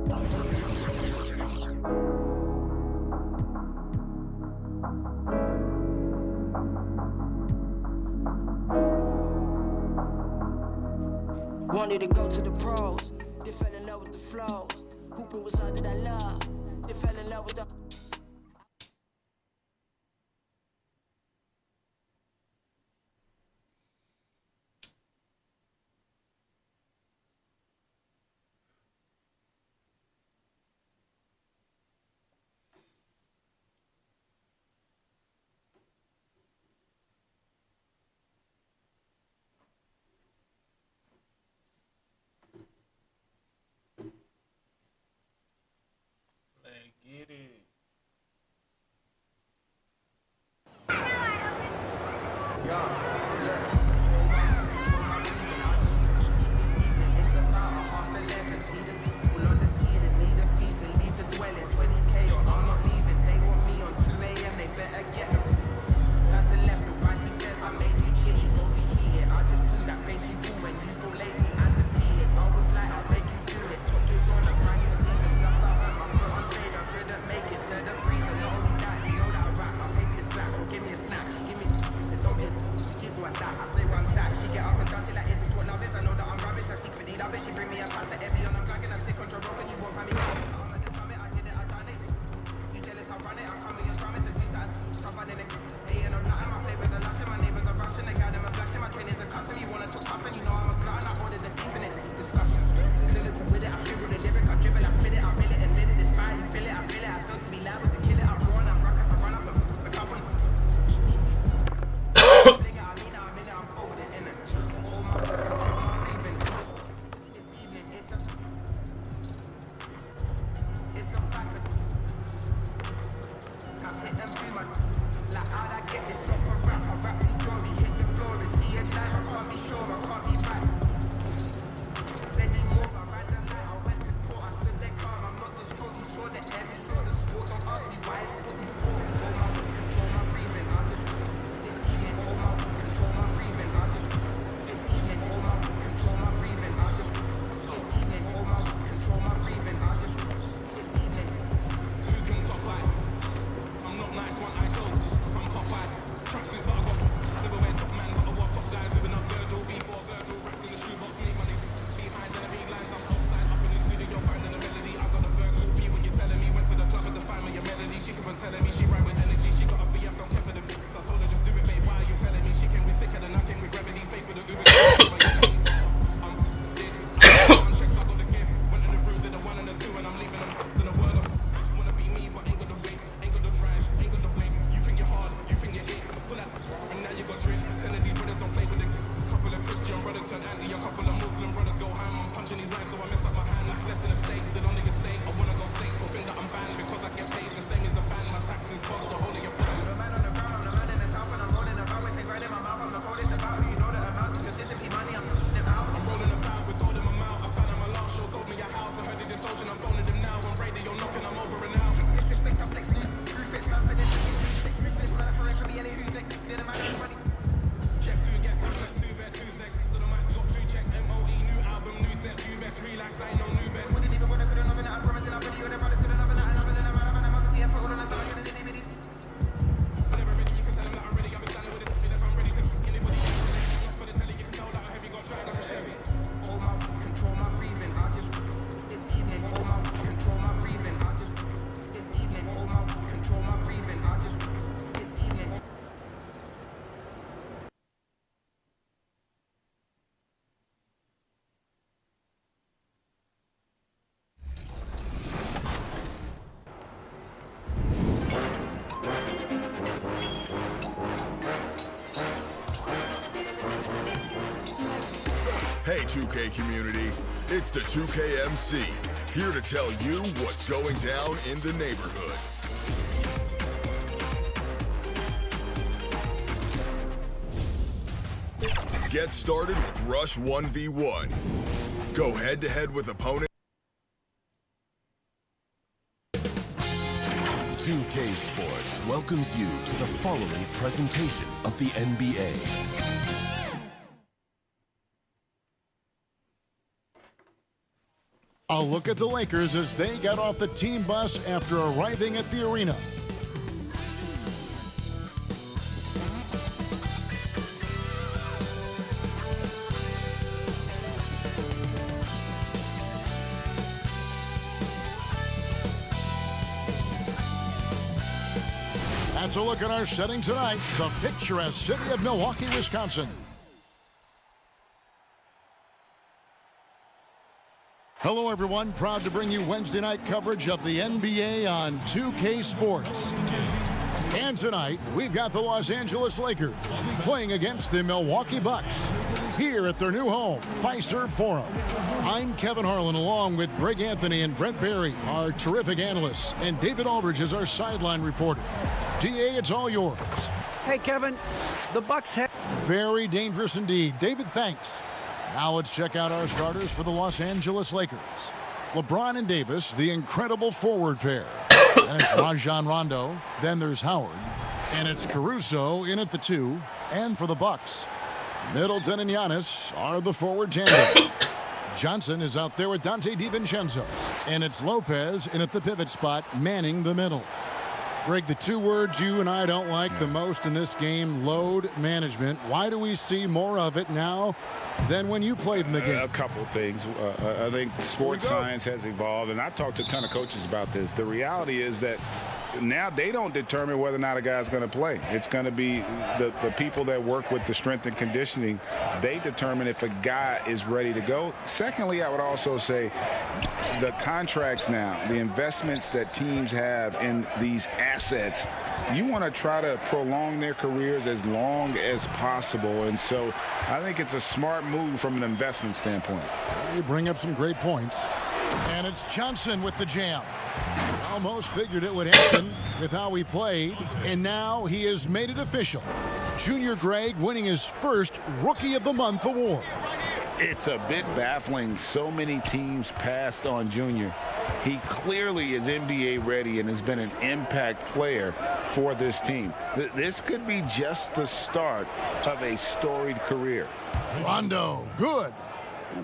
Wanted to go to the pros, they fell in love with the flows. Hooping was all that I love, they fell in love with the... Get it. Hey 2K community, it's the 2KMC, here to tell you what's going down in the neighborhood. Get started with Rush 1v1. Go head-to-head with opponent. 2K Sports welcomes you to the following presentation of the NBA. A look at the Lakers as they got off the team bus after arriving at the arena. That's a look at our setting tonight, the picturesque city of Milwaukee, Wisconsin. Hello, everyone. Proud to bring you Wednesday night coverage of the NBA on 2K Sports. And tonight, we've got the Los Angeles Lakers playing against the Milwaukee Bucks here at their new home, Fiserv Forum. I'm Kevin Harlan, along with Greg Anthony and Brent Barry, our terrific analysts, and David Aldridge is our sideline reporter. DA, it's all yours. Hey, Kevin, the Bucks have... Very dangerous indeed. David, thanks. Now let's check out our starters for the Los Angeles Lakers. LeBron and Davis, the incredible forward pair. And it's Rajon Rondo. Then there's Howard. And it's Caruso in at the 2. And for the Bucks, Middleton and Giannis are the forward tandem. Johnson is out there with Dante DiVincenzo. And it's Lopez in at the pivot spot, manning the middle. Greg, the two words you and I don't like the most in this game, load management. Why do we see more of it now than when you played in the game? A couple of things. I think sports science has evolved, and I've talked to a ton of coaches about this. The reality is that now they don't determine whether or not a guy's going to play. It's going to be the people that work with the strength and conditioning. They determine if a guy is ready to go. Secondly, I would also say the contracts now, the investments that teams have in these assets, you want to try to prolong their careers as long as possible. And so I think it's a smart move from an investment standpoint. You bring up some great points. And it's Johnson with the jam. Almost figured it would happen with how he played. And now he has made it official. Junior Greg winning his first Rookie of the Month award. It's a bit baffling. So many teams passed on Junior. He clearly is NBA ready and has been an impact player for this team. This could be just the start of a storied career. Rondo, good.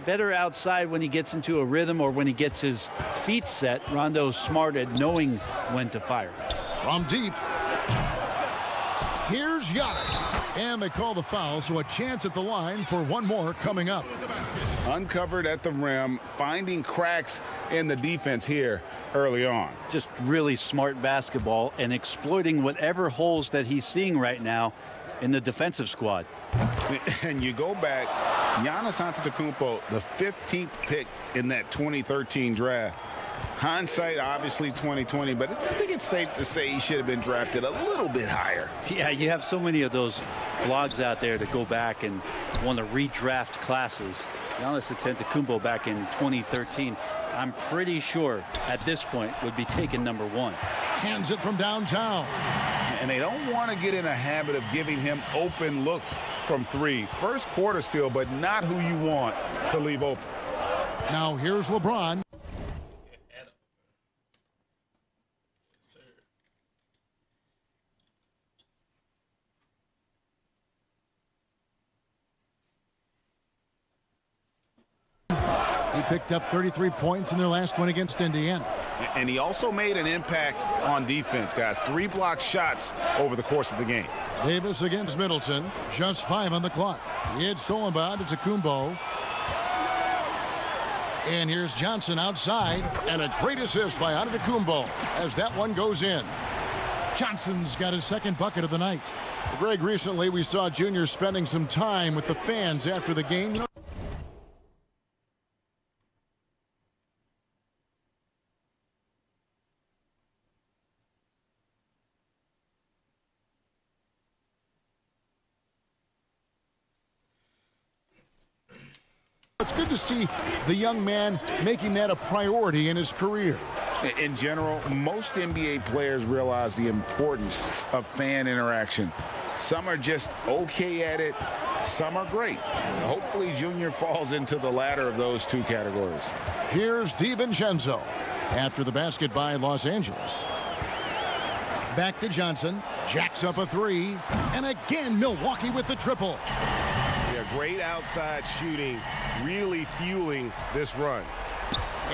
Better outside when he gets into a rhythm or when he gets his feet set. Rondo's smart at knowing when to fire. From deep. Here's Giannis. And they call the foul, so a chance at the line for one more coming up. Uncovered at the rim, finding cracks in the defense here early on. Just really smart basketball and exploiting whatever holes that he's seeing right now in the defensive squad. And you go back, Giannis Antetokounmpo, the 15th pick in that 2013 draft. Hindsight, obviously 2020, but I think it's safe to say he should have been drafted a little bit higher. Yeah, you have so many of those blogs out there that go back and want to redraft classes. Giannis Antetokounmpo back in 2013, I'm pretty sure at this point would be taken number 1. Hands it from downtown. And they don't want to get in a habit of giving him open looks from 3. First quarter still, but not who you want to leave open. Now here's LeBron. He picked up 33 points in their last one against Indiana. And he also made an impact on defense, guys. 3 blocked shots over the course of the game. Davis against Middleton. Just 5 on the clock. It's Solomon to Kumbo. And here's Johnson outside. And a great assist by Antetokounmpo as that one goes in. Johnson's got his second bucket of the night. Greg, recently we saw Junior spending some time with the fans after the game. It's good to see the young man making that a priority in his career. In general, most NBA players realize the importance of fan interaction. Some are just okay at it. Some are great. Hopefully, Junior falls into the latter of those 2 categories. Here's DiVincenzo after the basket by Los Angeles. Back to Johnson. Jacks up a 3. And again, Milwaukee with the triple. Yeah, great outside shooting, really fueling this run.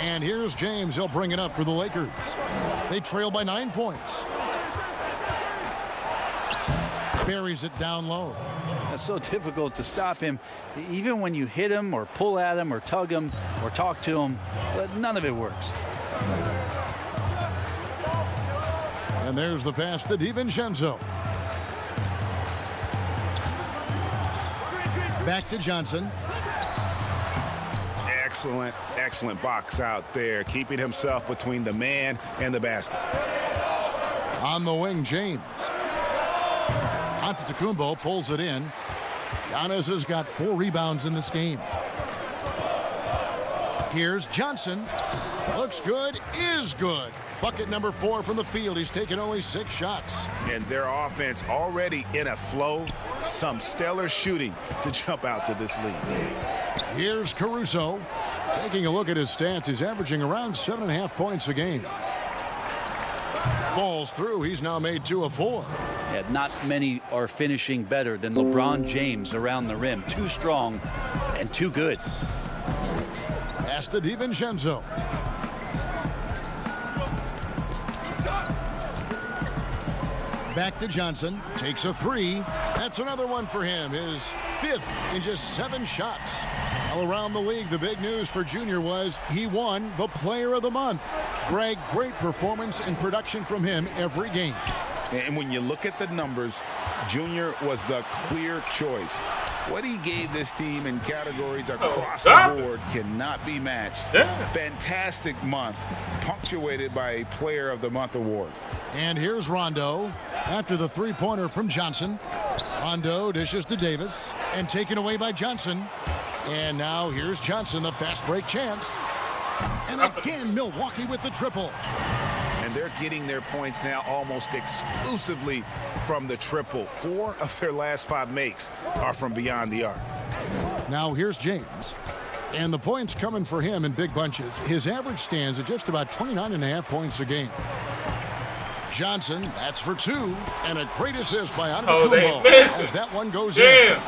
And here's James. He'll bring it up for the Lakers. They trail by 9 points. Buries it down low. It's so difficult to stop him. Even when you hit him or pull at him or tug him or talk to him, but none of it works. And there's the pass to DiVincenzo. Back to Johnson. Excellent box out there, keeping himself between the man and the basket. On the wing, James. Antetokounmpo pulls it in. Giannis has got 4 rebounds in this game. Here's Johnson. Looks good, is good. Bucket number 4 from the field. He's taken only 6 shots. And their offense already in a flow. Some stellar shooting to jump out to this lead. Here's Caruso. Taking a look at his stats, he's averaging around 7.5 points a game. Falls through. He's now made 2 of 4. Yeah, not many are finishing better than LeBron James around the rim. Too strong and too good. Pass to DiVincenzo. Back to Johnson. Takes a 3. That's another one for him. His 5th in just 7 shots. All around the league, the big news for Junior was he won the Player of the Month. Greg, great performance and production from him every game. And when you look at the numbers, Junior was the clear choice. What he gave this team in categories across the board cannot be matched. Fantastic month, punctuated by a Player of the Month award. And here's Rondo after the 3-pointer from Johnson. Rondo dishes to Davis and taken away by Johnson. And now here's Johnson, the fast break chance. And again, Milwaukee with the triple. And they're getting their points now almost exclusively from the triple. 4 of their last 5 makes are from beyond the arc. Now here's James. And the points coming for him in big bunches. His average stands at just about 29.5 points a game. Johnson, that's for 2. And a great assist by Antetokounmpo as that one goes in.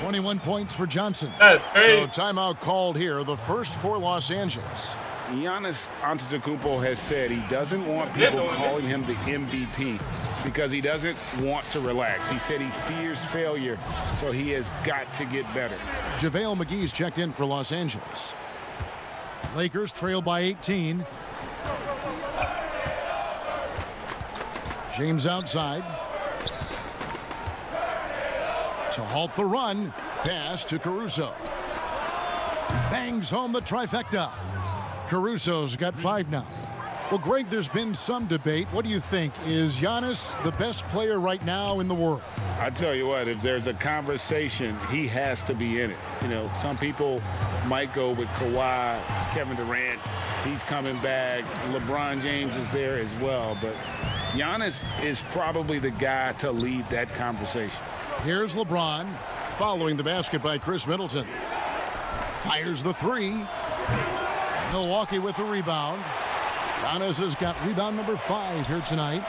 21 points for Johnson. That's crazy. So timeout called here, the first for Los Angeles. Giannis Antetokounmpo has said he doesn't want people calling him the MVP because he doesn't want to relax. He said he fears failure, so he has got to get better. JaVale McGee's checked in for Los Angeles. Lakers trail by 18. James outside. To halt the run. Pass to Caruso. Bangs home the trifecta. Caruso's got 5 now. Well, Greg, there's been some debate. What do you think? Is Giannis the best player right now in the world? I tell you what, if there's a conversation, he has to be in it. You know, some people might go with Kawhi, Kevin Durant. He's coming back. LeBron James is there as well. But Giannis is probably the guy to lead that conversation. Here's LeBron following the basket by Chris Middleton. Fires the 3. Milwaukee with the rebound. Giannis has got rebound number 5 here tonight.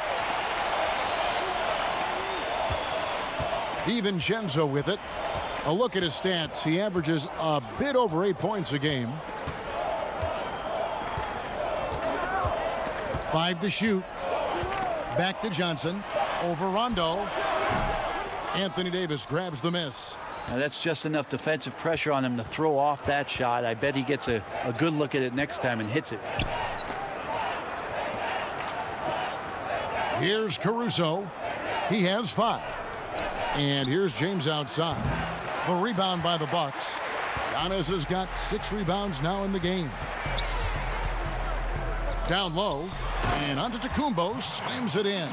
DiVincenzo with it. A look at his stats. He averages a bit over 8 points a game. 5 to shoot. Back to Johnson. Over Rondo. Anthony Davis grabs the miss. Now that's just enough defensive pressure on him to throw off that shot. I bet he gets a good look at it next time and hits it. Here's Caruso. He has 5. And here's James outside. The rebound by the Bucks. Giannis has got 6 rebounds now in the game. Down low. And Antetokounmpo slams it in.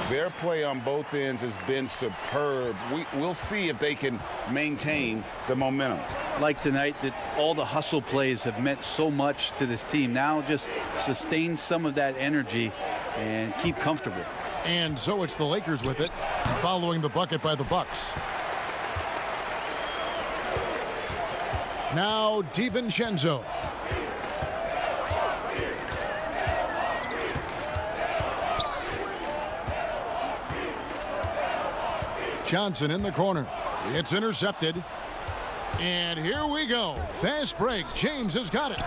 Their play on both ends has been superb. We'll see if they can maintain the momentum. Like tonight, that all the hustle plays have meant so much to this team. Now just sustain some of that energy and keep comfortable. And so it's the Lakers with it, following the bucket by the Bucks. Now DiVincenzo. Johnson in the corner. It's intercepted. And here we go. Fast break. James has got it.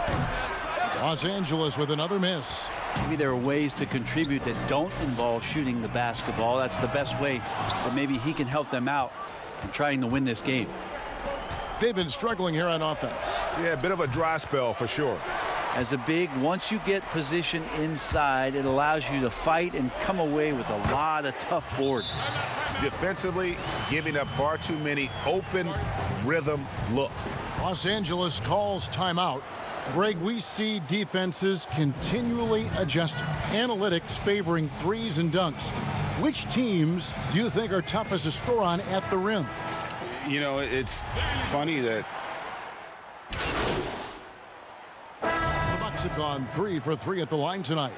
Los Angeles with another miss. Maybe there are ways to contribute that don't involve shooting the basketball. That's the best way that maybe he can help them out in trying to win this game. They've been struggling here on offense. Yeah, a bit of a dry spell for sure. As a big, once you get position inside, it allows you to fight and come away with a lot of tough boards. Defensively, giving up far too many open rhythm looks. Los Angeles calls timeout. Greg, we see defenses continually adjusting. Analytics favoring threes and dunks. Which teams do you think are toughest to score on at the rim? You know, it's funny that The Bucks have gone 3 for 3 at the line tonight.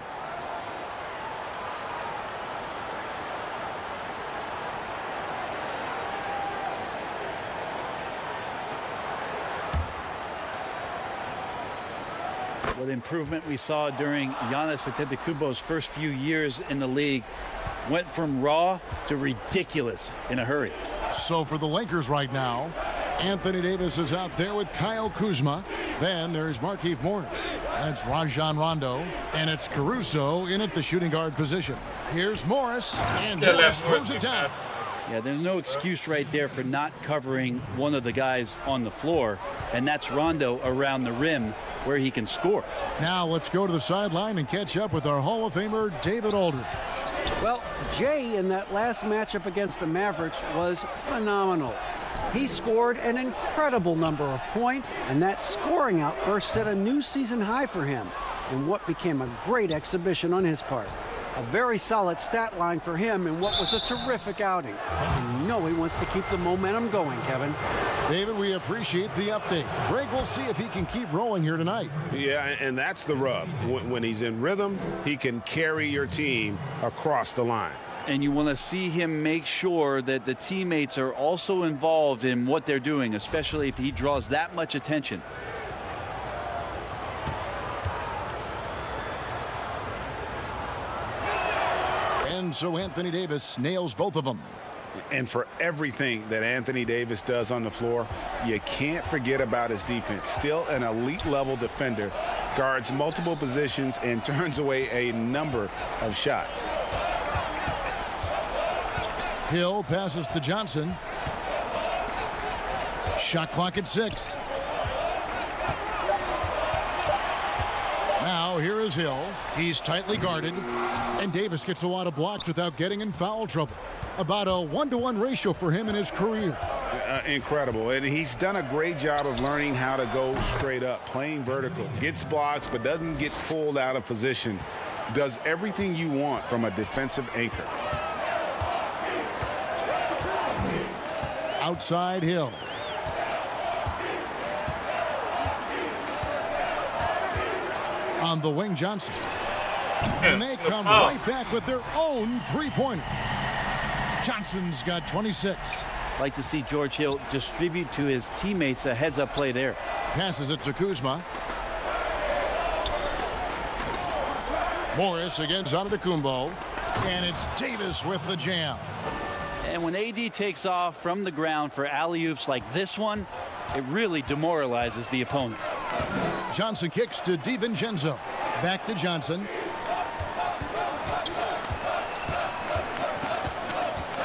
What improvement we saw during Giannis Antetokounmpo's first few years in the league went from raw to ridiculous in a hurry. So for the Lakers right now, Anthony Davis is out there with Kyle Kuzma. Then there's Markieff Morris. That's Rajon Rondo. And it's Caruso in at the shooting guard position. Here's Morris. And Morris throws it down. Yeah, there's no excuse right there for not covering one of the guys on the floor. And that's Rondo around the rim where he can score. Now let's go to the sideline and catch up with our Hall of Famer, David Aldridge. Well, Jay in that last matchup against the Mavericks was phenomenal. He scored an incredible number of points, and that scoring outburst set a new season high for him in what became a great exhibition on his part. A very solid stat line for him in what was a terrific outing. And you know he wants to keep the momentum going, Kevin. David, we appreciate the update. Greg, we'll see if he can keep rolling here tonight. Yeah, and that's the rub. When he's in rhythm, he can carry your team across the line. And you want to see him make sure that the teammates are also involved in what they're doing, especially if he draws that much attention. And so Anthony Davis nails both of them. And for everything that Anthony Davis does on the floor, you can't forget about his defense. Still an elite level defender, guards multiple positions and turns away a number of shots. Hill passes to Johnson. Shot clock at 6. Now here is Hill. He's tightly guarded. And Davis gets a lot of blocks without getting in foul trouble. About a 1-to-1 ratio for him in his career. Incredible. And he's done a great job of learning how to go straight up, playing vertical. Gets blocks but doesn't get pulled out of position. Does everything you want from a defensive anchor. Outside Hill. On the wing, Johnson. And they come right back with their own three-pointer. Johnson's got 26. Like to see George Hill distribute to his teammates a heads-up play there. Passes it to Kuzma. Morris against Antetokounmpo. And it's Davis with the jam. And when AD takes off from the ground for alley-oops like this one, it really demoralizes the opponent. Johnson kicks to DiVincenzo. Back to Johnson.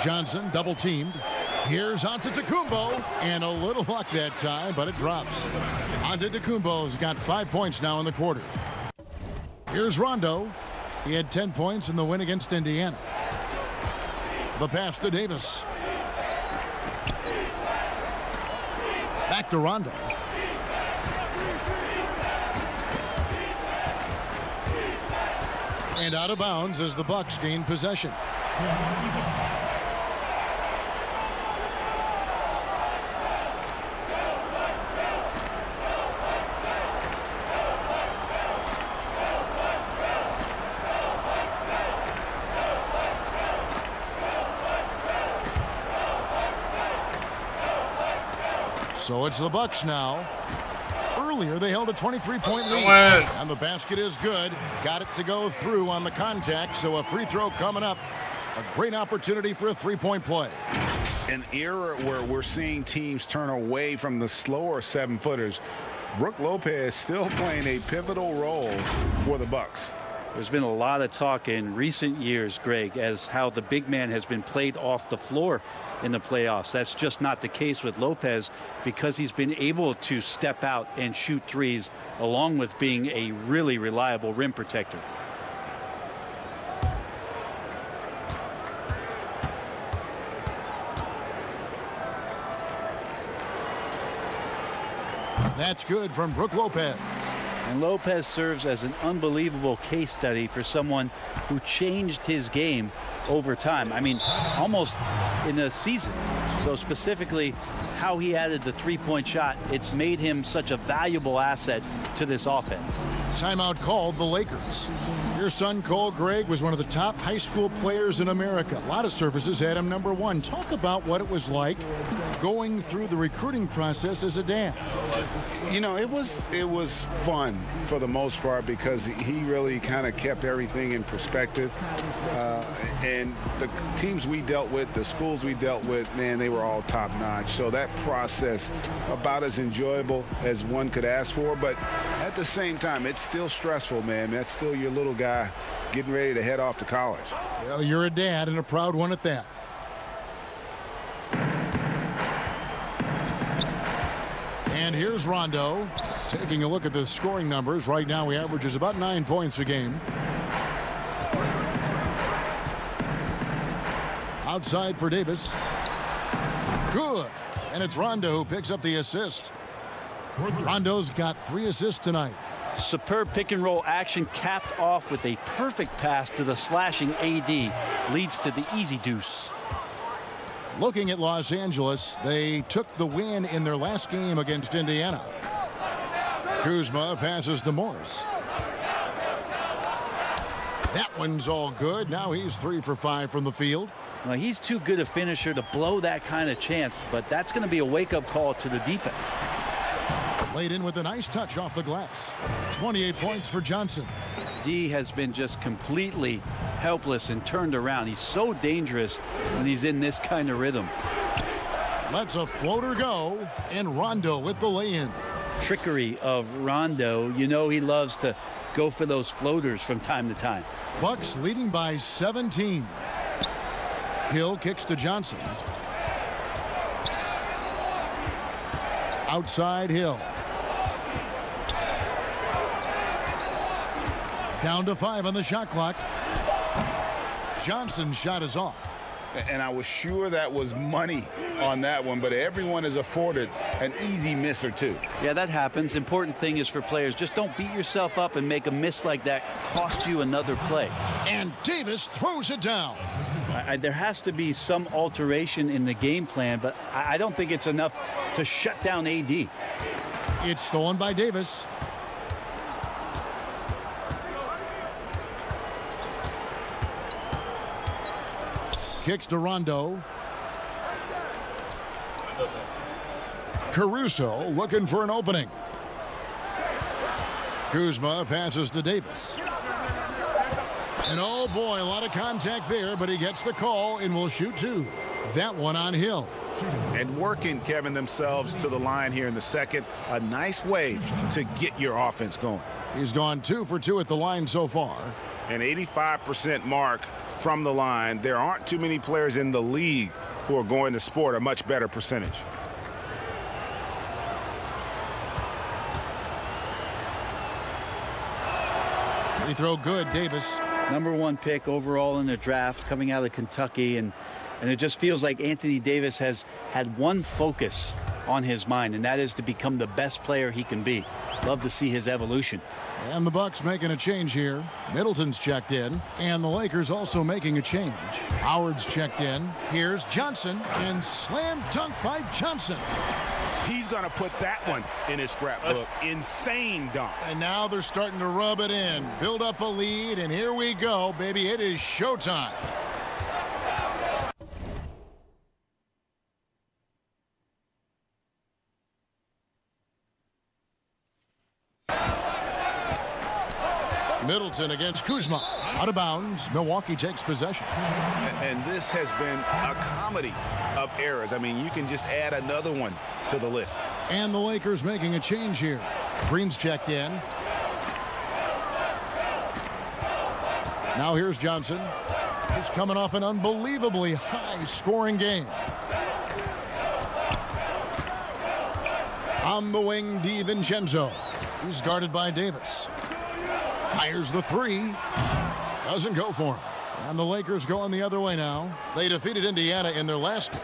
Johnson double teamed. Here's Antetokounmpo, and a little luck that time, but it drops. Antetokounmpo's got 5 points now in the quarter. Here's Rondo. He had 10 points in the win against Indiana. The pass to Davis. Back to Rondo. And out of bounds as the Bucks gain possession. So it's the Bucks now. Earlier, they held a 23-point lead. And the basket is good. Got it to go through on the contact, so a free throw coming up. A great opportunity for a three-point play. An era where we're seeing teams turn away from the slower 7-footers. Brook Lopez still playing a pivotal role for the Bucks. There's been a lot of talk in recent years, Greg, as how the big man has been played off the floor in the playoffs. That's just not the case with Lopez because he's been able to step out and shoot threes along with being a really reliable rim protector. That's good from Brook Lopez. And Lopez serves as an unbelievable case study for someone who changed his game over time. I mean, almost in a season. So specifically, how he added the three-point shot, it's made him such a valuable asset to this offense. Timeout called the Lakers. Your son, Cole Greg, was one of the top high school players in America. A lot of services had him #1. Talk about what it was like going through the recruiting process as a dad. You know, it was fun for the most part because he really kind of kept everything in perspective. And the teams we dealt with, the schools we dealt with, man, they were all top-notch. So that process, about as enjoyable as one could ask for. But at the same time, it's still stressful, man. That's still your little guy getting ready to head off to college. Well, you're a dad and a proud one at that. And here's Rondo taking a look at the scoring numbers. Right now he averages about 9 points a game. Outside for Davis. Good. And it's Rondo who picks up the assist. Rondo's got 3 assists tonight. Superb pick and roll action capped off with a perfect pass to the slashing AD. Leads to the easy deuce. Looking at Los Angeles, they took the win in their last game against Indiana. Kuzma passes to Morris. That one's all good. Now he's 3 for 5 from the field. Well, he's too good a finisher to blow that kind of chance, but that's going to be a wake-up call to the defense. Laid in with a nice touch off the glass. 28 points for Johnson. D has been just completely helpless and turned around. He's so dangerous when he's in this kind of rhythm. Lets a floater go, and Rondo with the lay-in. Trickery of Rondo. You know he loves to go for those floaters from time to time. Bucks leading by 17. Hill kicks to Johnson. Outside Hill. Down to 5 on the shot clock. Johnson's shot is off. And I was sure that was money on that one, but everyone is afforded an easy miss or two. Yeah, that happens. Important thing is for players, just don't beat yourself up and make a miss like that cost you another play. And Davis throws it down. There has to be some alteration in the game plan, but I don't think it's enough to shut down AD. It's stolen by Davis. Kicks to Rondo. Caruso looking for an opening. Kuzma passes to Davis. And oh boy, a lot of contact there, but he gets the call and will shoot 2. That one on Hill. And working, Kevin, themselves to the line here in the second. A nice way to get your offense going. He's gone 2 for 2 at the line so far. An 85% mark from the line. There aren't too many players in the league who are going to sport a much better percentage. Free throw good, Davis. #1 pick overall in the draft coming out of Kentucky, and it just feels like Anthony Davis has had one focus on his mind, and that is to become the best player he can be. Love to see his evolution. And the Bucks making a change here. Middleton's checked in, and the Lakers also making a change. Howard's checked in. Here's Johnson, and slam dunk by Johnson. He's going to put that one in his scrapbook. Insane dunk. And now they're starting to rub it in, build up a lead, and here we go, baby. It is showtime. Middleton against Kuzma. Out of bounds. Milwaukee takes possession. And this has been a comedy of errors. I mean, you can just add another one to the list. And the Lakers making a change here. Green's checked in. Now here's Johnson. He's coming off an unbelievably high-scoring game. On the wing, DiVincenzo. He's guarded by Davis. Fires the three. Doesn't go for him. And the Lakers going the other way now. They defeated Indiana in their last game.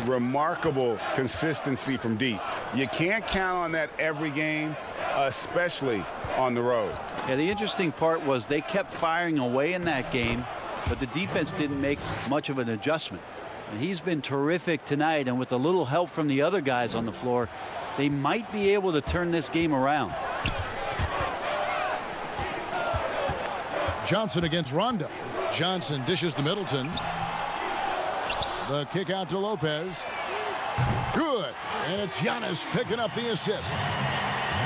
Remarkable consistency from deep. You can't count on that every game, especially on the road. Yeah, the interesting part was they kept firing away in that game, but the defense didn't make much of an adjustment. And he's been terrific tonight, and with a little help from the other guys on the floor, they might be able to turn this game around. Johnson against Rondo. Johnson dishes to Middleton. The kick out to Lopez. Good. And it's Giannis picking up the assist.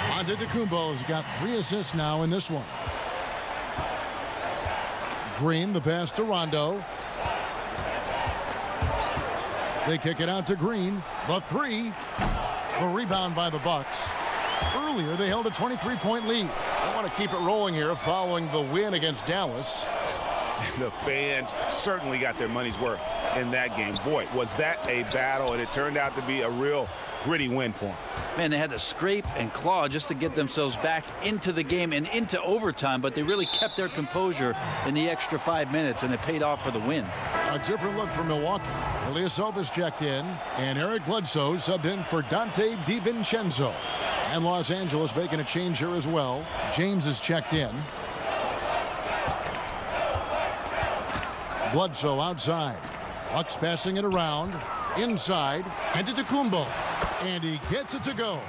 Antetokounmpo's got 3 assists now in this one. Green, the pass to Rondo. They kick it out to Green. The three. The rebound by the Bucks. Earlier, they held a 23-point lead. I want to keep it rolling here following the win against Dallas. The fans certainly got their money's worth in that game. Boy, was that a battle, and it turned out to be a real gritty win for them. Man, they had to scrape and claw just to get themselves back into the game and into overtime, but they really kept their composure in the extra 5 minutes, and it paid off for the win. A different look for Milwaukee. Ilyasovas checked in, and Eric Bledsoe subbed in for Dante DiVincenzo. And Los Angeles making a change here as well. James is checked in. Bledsoe outside. Bucks passing it around. Inside. Antetokounmpo. And he gets it to go.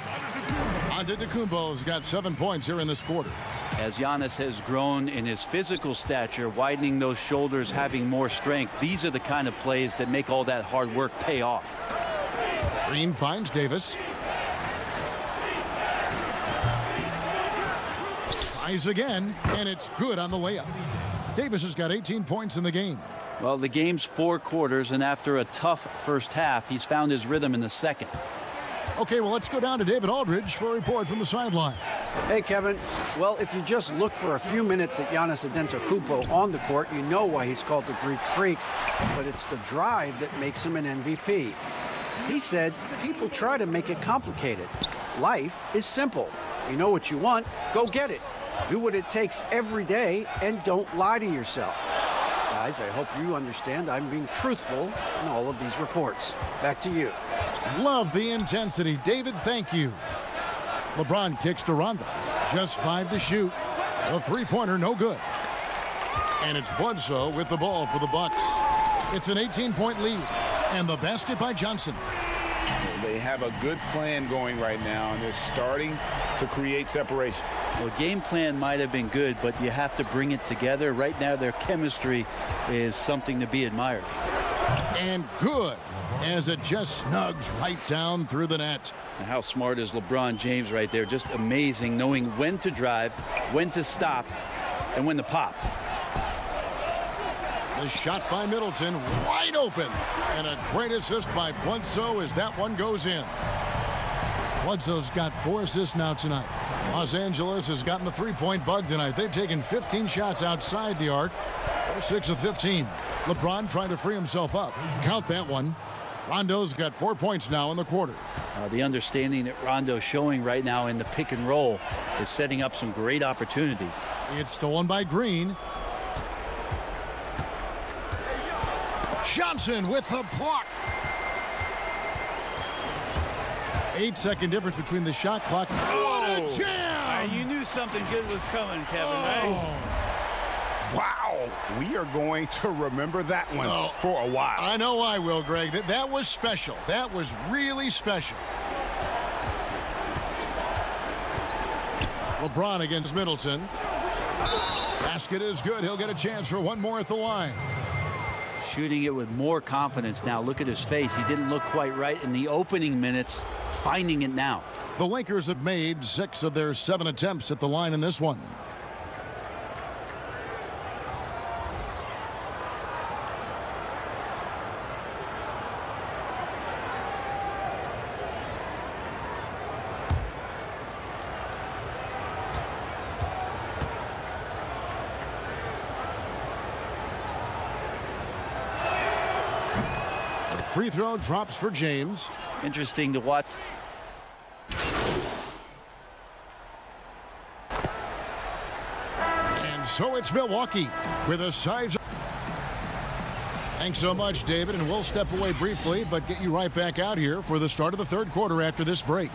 Antetokounmpo's got 7 points here in this quarter. As Giannis has grown in his physical stature, widening those shoulders, having more strength, these are the kind of plays that make all that hard work pay off. Green finds Davis. Tries again, and it's good on the layup. Davis has got 18 points in the game. Well, the game's 4 quarters, and after a tough first half, he's found his rhythm in the second. Okay, well, let's go down to David Aldridge for a report from the sideline. Hey, Kevin. Well, if you just look for a few minutes at Giannis Antetokounmpo on the court, you know why he's called the Greek Freak. But it's the drive that makes him an MVP. He said people try to make it complicated. Life is simple. You know what you want, go get it. Do what it takes every day, and don't lie to yourself. Guys, I hope you understand I'm being truthful in all of these reports. Back to you. Love the intensity. David, thank you. LeBron kicks to Rondo. Just 5 to shoot. The three-pointer, no good. And it's Bledsoe with the ball for the Bucks. It's an 18-point lead. And the basket by Johnson. They have a good plan going right now, and they're starting to create separation. Well, game plan might have been good, but you have to bring it together. Right now, their chemistry is something to be admired. And good, as it just snugs right down through the net. And how smart is LeBron James right there? Just amazing, knowing when to drive, when to stop, and when to pop. The shot by Middleton, wide open. And a great assist by Bledsoe as that one goes in. Bledsoe's got 4 assists now tonight. Los Angeles has gotten the three-point bug tonight. They've taken 15 shots outside the arc. They're 6 of 15. LeBron trying to free himself up. Count that one. Rondo's got 4 points now in the quarter. The understanding that Rondo's showing right now in the pick and roll is setting up some great opportunities. It's stolen by Green. Johnson with the block. 8-second difference between the shot clock. What a jam! You knew something good was coming, Kevin, right? Wow. We are going to remember that one for a while. I know I will, Greg. That was special. That was really special. LeBron against Middleton. Basket is good. He'll get a chance for one more at the line. Shooting it with more confidence now. Look at his face. He didn't look quite right in the opening minutes. Finding it now. The Lakers have made 6 of their 7 attempts at the line in this one. free throw drops for James. Interesting to watch. And so it's Milwaukee with a size. Thanks so much, David, and we'll step away briefly, but get you right back out here for the start of the third quarter after this break.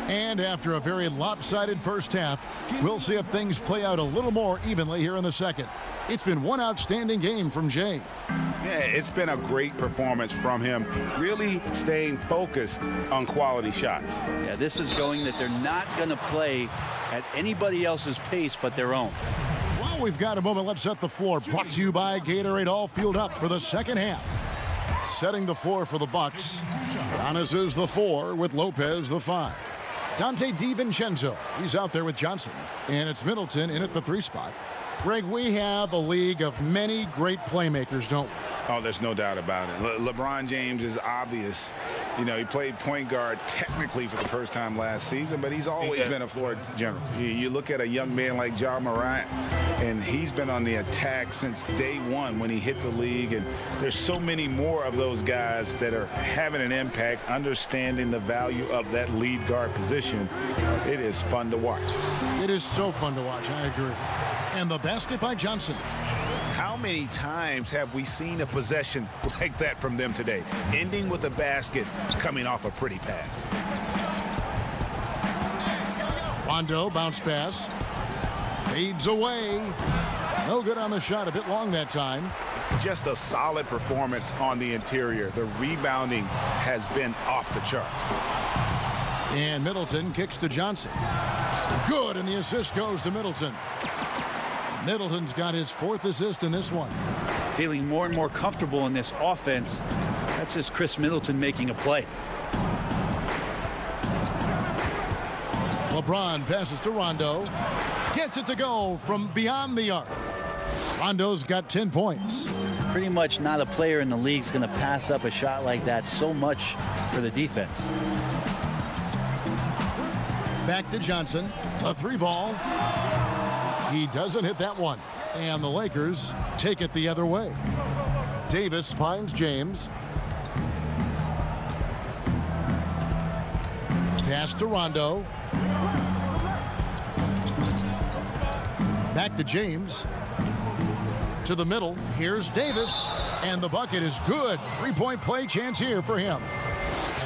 And after a very lopsided first half, we'll see if things play out a little more evenly here in the second. It's been one outstanding game from Jay. Yeah, it's been a great performance from him, really staying focused on quality shots. Yeah, this is showing that they're not going to play at anybody else's pace but their own. While we've got a moment, let's set the floor. Brought to you by Gatorade, all fueled up for the second half. Setting the floor for the Bucks. Giannis is the 4 with Lopez the 5. Dante DiVincenzo, he's out there with Johnson. And it's Middleton in at the 3 spot. Greg, we have a league of many great playmakers, don't we? Oh, there's no doubt about it. LeBron James is obvious. You know, he played point guard technically for the first time last season, but he's always been a floor general. You look at a young man like Ja Morant, and he's been on the attack since day one when he hit the league. And there's so many more of those guys that are having an impact, understanding the value of that lead guard position. It is fun to watch. It is so fun to watch, I agree. And the basket by Johnson. How many times have we seen a possession like that from them today, ending with a basket coming off a pretty pass? Rondo, bounce pass. Fades away. No good on the shot, a bit long that time. Just a solid performance on the interior. The rebounding has been off the charts. And Middleton kicks to Johnson. Good, and the assist goes to Middleton. Middleton's got his 4th assist in this one. Feeling more and more comfortable in this offense. That's just Chris Middleton making a play. LeBron passes to Rondo. Gets it to go from beyond the arc. Rondo's got 10 points. Pretty much not a player in the league's going to pass up a shot like that so much for the defense. Back to Johnson. A 3-ball. He doesn't hit that one. And the Lakers take it the other way. Davis finds James. Pass to Rondo. Back to James. To the middle. Here's Davis. And the bucket is good. 3-point play chance here for him.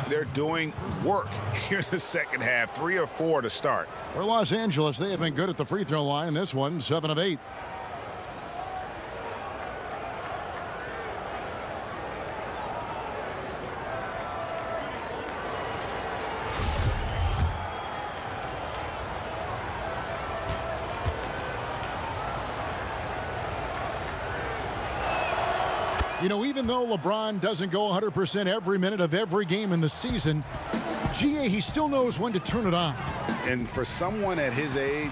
They're doing work here in the second half. 3 or 4 to start. For Los Angeles, they have been good at the free throw line. This one, 7 of 8. You know, even though LeBron doesn't go 100% every minute of every game in the season, GA, he still knows when to turn it on. And for someone at his age,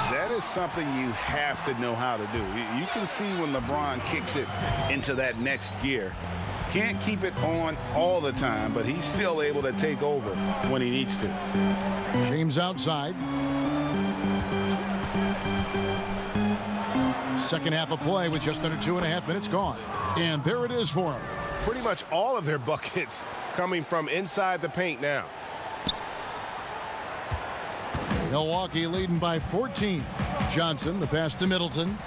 that is something you have to know how to do. You can see when LeBron kicks it into that next gear. Can't keep it on all the time, but he's still able to take over when he needs to. James outside. Second half of play with just under 2.5 minutes gone. And there it is for him. Pretty much all of their buckets coming from inside the paint now. Milwaukee leading by 14. Johnson, the pass to Middleton.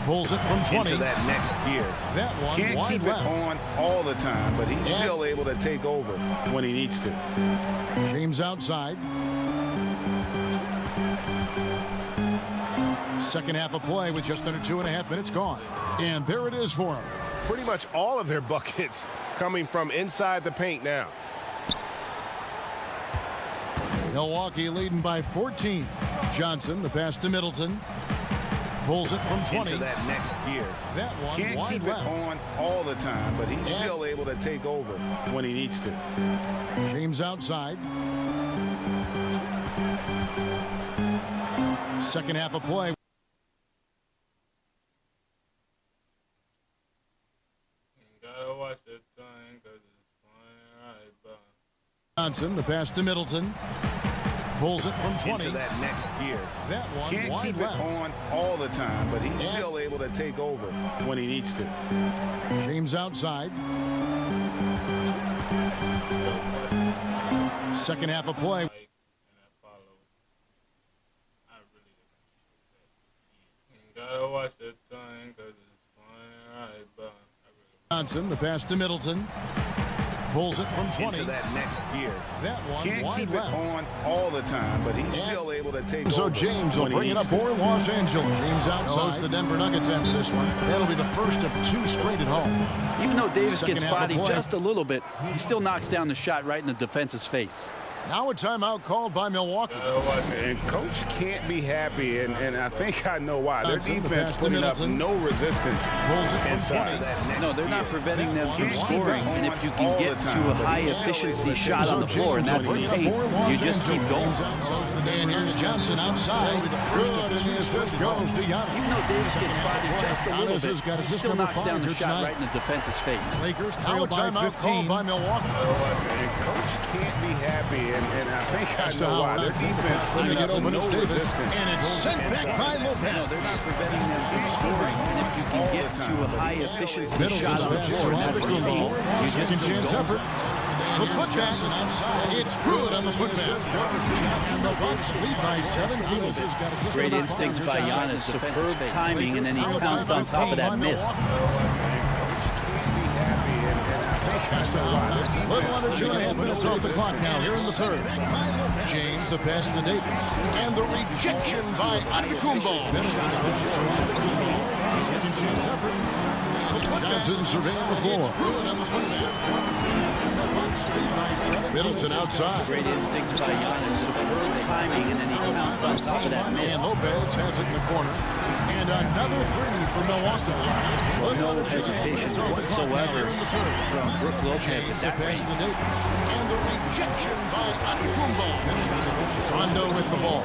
Pulls it from 20. Into that next gear. That one Can't wide keep left. it on all the time, but he's still able to take over when he needs to. James outside. Second half of play with just under 2.5 minutes gone. And there it is for him. Pretty much all of their buckets coming from inside the paint now. Milwaukee leading by 14. Johnson, the pass to Middleton. Pulls it from 20. Into that next gear. That one Can't wide keep left. it on all the time, but he's still able to take over when he needs to. James outside. Second half of play. Johnson, the pass to Middleton. Pulls it from 20. Into that next gear. That one Can't wide keep left. it on all the time, but he's still able to take over when he needs to. James outside. Second half of play. Gotta watch that thing 'cause it's flying right by. Johnson, the pass to Middleton. Pulls it from 20. Into that next gear. That one Can't wide keep left. it on all the time, but he's still able to take So over. James will when he bring it needs up to. for Los Angeles. James outside the Denver Nuggets after this one. That'll be the first of 2 straight at home. Even though Davis Second gets half of bodied play. just a little bit, he still knocks down the shot right in the defense's face. Now a timeout called by Milwaukee. And Coach can't be happy, and I think I know why. Their Johnson, the defense pass to putting up Middleton. no resistance Pulls it from inside. 20. No, they're not preventing them from That one scoring. wide And if you can get to a high-efficiency shot on the floor, and that's the paint, you just keep going. And here's Johnson outside. That'll be the first of 2 straight goes to Giannis. Even though Davis gets bodied just a little Giannis has got bit, he assist still number knocks 5 down the here shot tonight. right in the defense's face. Lakers Now trail a by timeout 15 called by Milwaukee. And Coach can't be happy, and I think I know why. Their defense Trying to putting get up open no to Davis. resistance. And it's sent back by No, Lopez. they're not preventing them from scoring. And if you can get to a high-efficiency Middleton's shot on the pass floor, to and that's the Antetokounmpo. paint, you just Second keep chance going. effort. The putback. It's good on the putback. And the Bucks lead by 17. Great instincts by Giannis, superb timing, and then he pounced on top of that miss. Little under 2.5 minutes off the clock now here in the third. James, the pass to Davis. And the rejection by Antetokounmpo. Second chance effort. Johnson surveying the floor. Middleton outside. Great instincts by Giannis, superb timing, and then he pounced on top of that miss. And Lopez has it in the corner. And another 3 for Milwaukee. No hesitation whatsoever from Brook Lopez at that pass range. to Davis. And the rejection by Antetokounmpo. Rondo with the ball.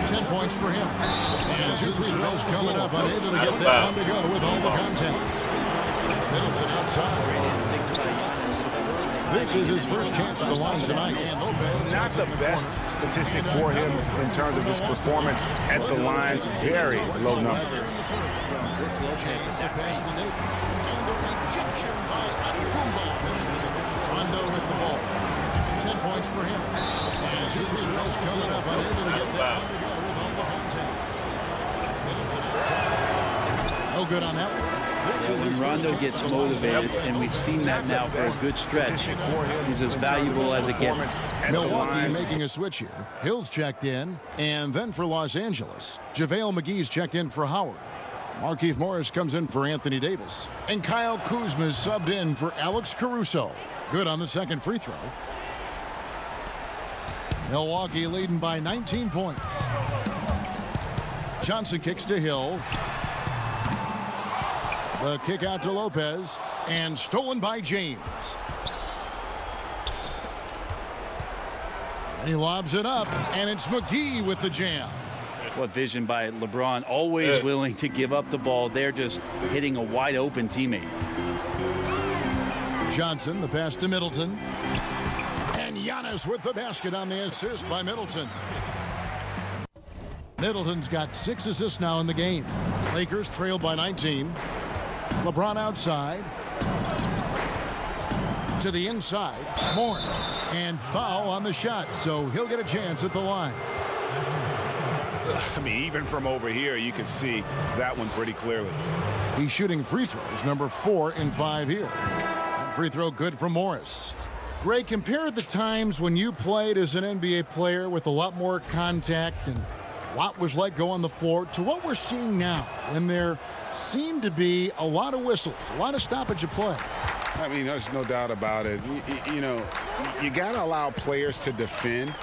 10 points for him. And 2 free throws coming up. Unable to get that one to go with all the contact. Middleton outside. Great instincts by Giannis. This is his first chance at the line tonight. Not the best statistic for him in terms of his performance at the line. Very low numbers. Rondo with the ball. 10 points for him. And 2 free throws coming up. Unable to get that one to go with all the contact. No good on that one. When Rondo gets motivated, and we've seen that now for a good stretch, he's as valuable as it gets. Milwaukee making a switch here. Hill's checked in, and then for Los Angeles, JaVale McGee's checked in for Howard. Markieff Morris comes in for Anthony Davis. And Kyle Kuzma's subbed in for Alex Caruso. Good on the second free throw. Milwaukee leading by 19 points. Johnson kicks to Hill. The kick out to Lopez, and stolen by James. And he lobs it up, and it's McGee with the jam. What vision by LeBron, always willing to give up the ball. They're just hitting a wide open teammate. Johnson, the pass to Middleton. And Giannis with the basket on the assist by Middleton. Middleton's got 6 assists now in the game. Lakers trail by 19. LeBron outside. To the inside. Morris. And foul on the shot, so he'll get a chance at the line. I mean, even from over here, you can see that one pretty clearly. He's shooting free throws, number 4 in 5 here. That free throw good for Morris. Ray, compare the times when you played as an NBA player with a lot more contact and what was like go on the floor to what we're seeing now when there seem to be a lot of whistles, a lot of stoppage of play. I mean, there's no doubt about it. You know, you got to allow players to defend.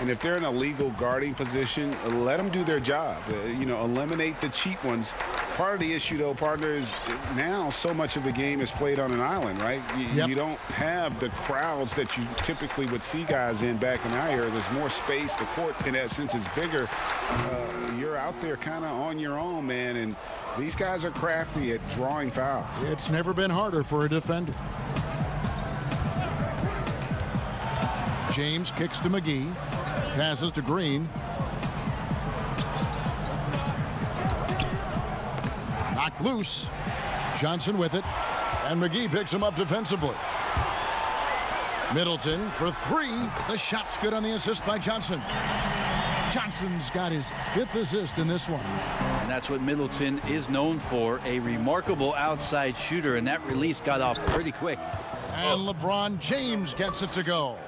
And if they're in a legal guarding position, let them do their job. You know, eliminate the cheap ones. Part of the issue, though, partner, is now so much of the game is played on an island, right? You don't have the crowds that you typically would see guys in back in our era. There's more space. The court, in that sense, is bigger. You're out there kind of on your own, man. And these guys are crafty at drawing fouls. It's never been harder for a defender. James kicks to McGee. Passes to Green. Knocked loose. Johnson with it. And McGee picks him up defensively. Middleton for three. The shot's good on the assist by Johnson. Johnson's got his 5th assist in this one. And that's what Middleton is known for, a remarkable outside shooter, and that release got off pretty quick. And LeBron James gets it to go.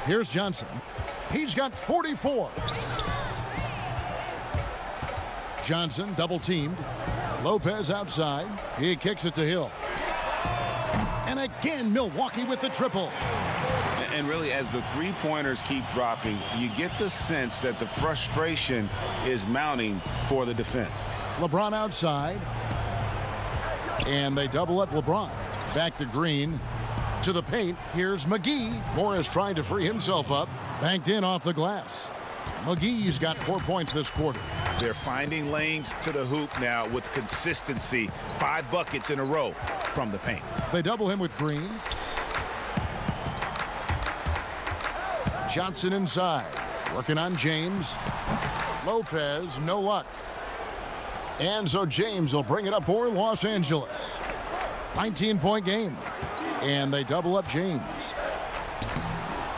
Here's Johnson. He's got 44. Johnson double teamed. Lopez outside. He kicks it to Hill. And again, Milwaukee with the triple. And really, as the three-pointers keep dropping, you get the sense that the frustration is mounting for the defense. LeBron outside. And they double up LeBron. Back to Green. To the paint. Here's McGee. Morris trying to free himself up. Banked in off the glass. McGee's got 4 points this quarter. They're finding lanes to the hoop now with consistency. 5 buckets in a row from the paint. They double him with Green. Johnson inside. Working on James. Lopez, no luck. And so James will bring it up for Los Angeles. 19-point game. And they double up James.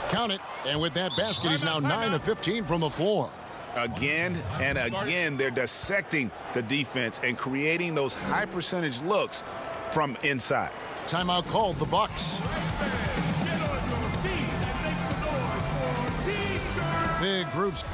Count it. And with that basket, he's now 9 of 15 from the floor. Again and again, they're dissecting the defense and creating those high percentage looks from inside. Timeout called, the Bucks. Big groups.